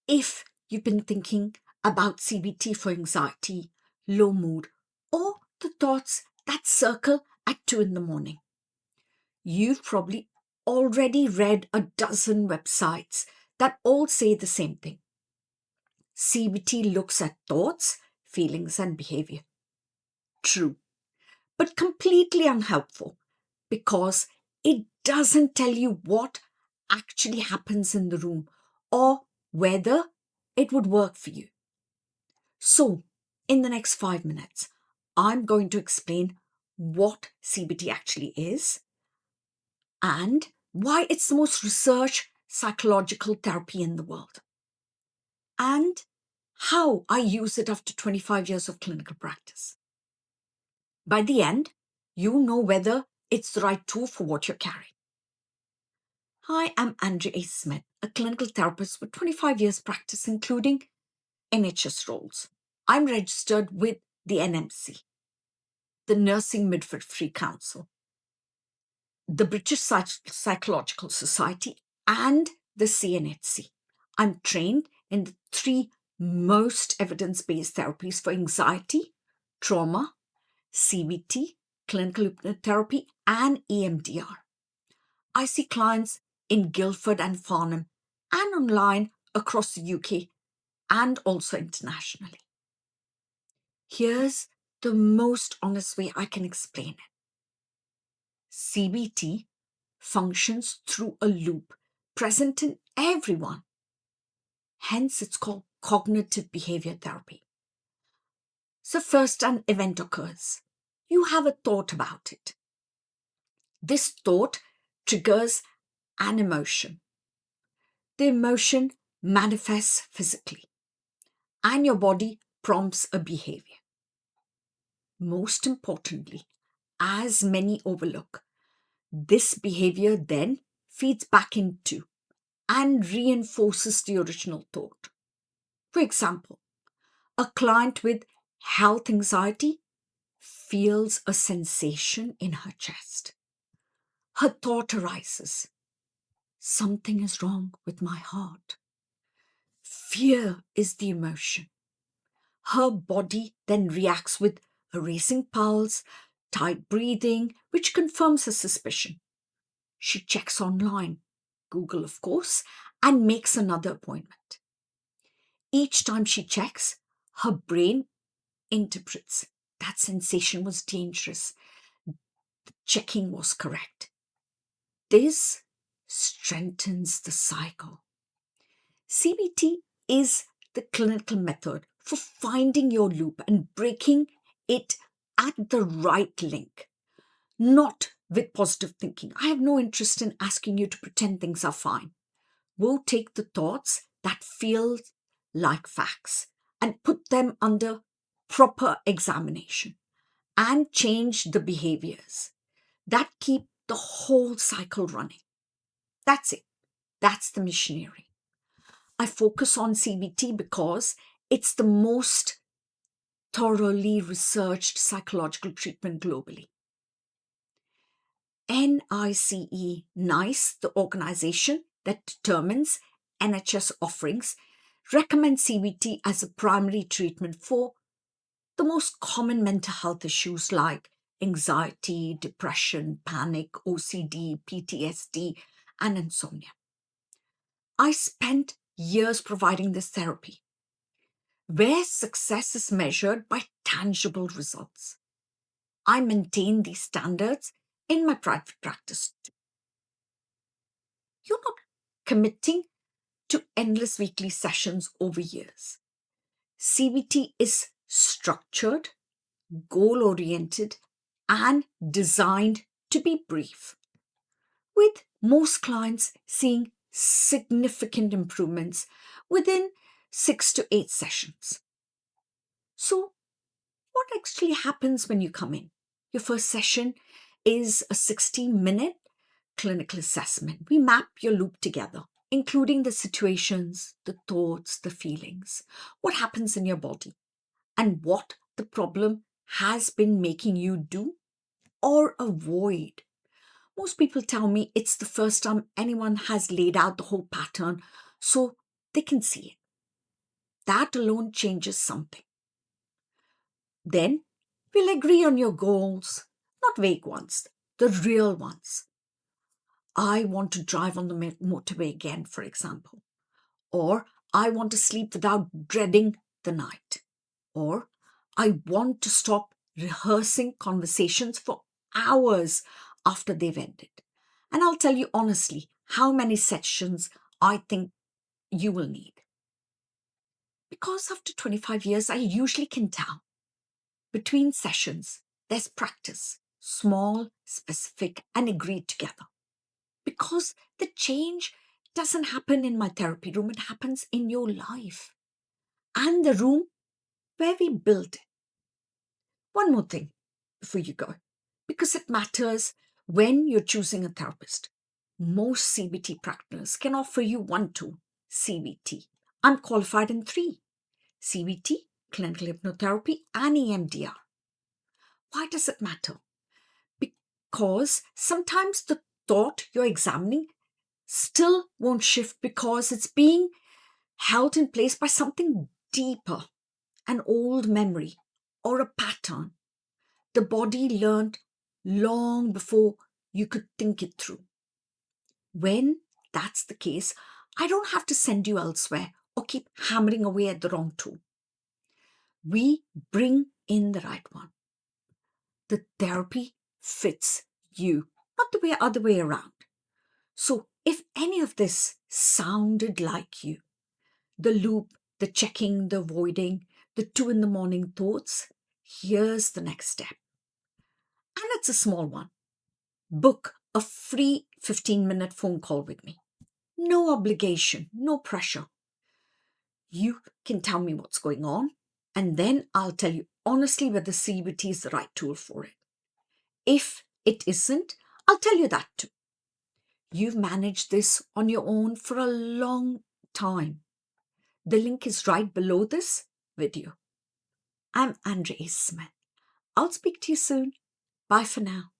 If you've been thinking about CBT for anxiety, low mood, or the thoughts that circle at 2 in the morning, you've probably already read a dozen websites that all say the same thing. CBT looks at thoughts, feelings, and behavior. True, but completely unhelpful because it doesn't tell you what actually happens in the room or whether it would work for you. So, in the next 5 minutes, I'm going to explain what CBT actually is and why it's the most researched psychological therapy in the world, and how I use it after 25 years of clinical practice. By the end, you know whether it's the right tool for what you're carrying. Hi, I'm Andrea A. Smith, a clinical therapist with 25 years practice, including NHS roles. I'm registered with the NMC, the Nursing Midwifery Council, the British Psychological Society, and the CNHC. I'm trained in the 3 most evidence-based therapies for anxiety, trauma, CBT, clinical hypnotherapy, and EMDR. I see clients in Guildford and Farnham and online across the UK and also internationally. Here's the most honest way I can explain it. CBT functions through a loop present in everyone. Hence, it's called cognitive behavior therapy. So first, an event occurs. You have a thought about it. This thought triggers an emotion. The emotion manifests physically, and your body prompts a behavior. Most importantly, as many overlook, this behavior then feeds back into and reinforces the original thought. For example, a client with health anxiety feels a sensation in her chest. Her thought arises, something is wrong with my heart. Fear is the emotion. Her body then reacts with a racing pulse, tight breathing, which confirms her suspicion. She checks online, Google of course, and makes another appointment. Each time she checks, her brain interprets that sensation was dangerous. Checking was correct. This strengthens the cycle. CBT is the clinical method for finding your loop and breaking it at the right link, not with positive thinking. I have no interest in asking you to pretend things are fine. We'll take the thoughts that feel like facts and put them under proper examination and change the behaviors that keep the whole cycle running. That's it. That's the missionary. I focus on CBT because it's the most thoroughly researched psychological treatment globally. NICE, the organization that determines NHS offerings, recommends CBT as a primary treatment for the most common mental health issues like anxiety, depression, panic, OCD, PTSD, and insomnia. I spent years providing this therapy, where success is measured by tangible results. I maintain these standards in my private practice too. You're not committing to endless weekly sessions over years. CBT is structured, goal-oriented, and designed to be brief, with most clients seeing significant improvements within 6 to 8 sessions. So, what actually happens when you come in? Your first session is a 60-minute clinical assessment. We map your loop together, including the situations, the thoughts, the feelings, what happens in your body, and what the problem has been making you do or avoid. Most people tell me it's the first time anyone has laid out the whole pattern so they can see it. That alone changes something. Then we'll agree on your goals, not vague ones, the real ones. I want to drive on the motorway again, for example. Or I want to sleep without dreading the night. Or I want to stop rehearsing conversations for hours after they've ended. And I'll tell you honestly how many sessions I think you will need. Because after 25 years, I usually can tell. Between sessions, there's practice, small, specific, and agreed together. Because the change doesn't happen in my therapy room, it happens in your life and the room where we built it. One more thing before you go, because it matters when you're choosing a therapist. Most CBT practitioners can offer you one tool, CBT. I'm qualified in 3: CBT, clinical hypnotherapy, and EMDR. Why does it matter? Because sometimes the thought you're examining still won't shift because it's being held in place by something deeper, an old memory or a pattern the body learned long before you could think it through. When that's the case, I don't have to send you elsewhere or keep hammering away at the wrong tool. We bring in the right one. The therapy fits you, not the other way around. So if any of this sounded like you, the loop, the checking, the avoiding, the 2 in the morning thoughts, here's the next step. And it's a small one. Book a free 15-minute phone call with me. No obligation, no pressure. You can tell me what's going on, and then I'll tell you honestly whether CBT is the right tool for it. If it isn't, I'll tell you that too. You've managed this on your own for a long time. The link is right below this video. I'm Andrea Smith. I'll speak to you soon. Bye for now.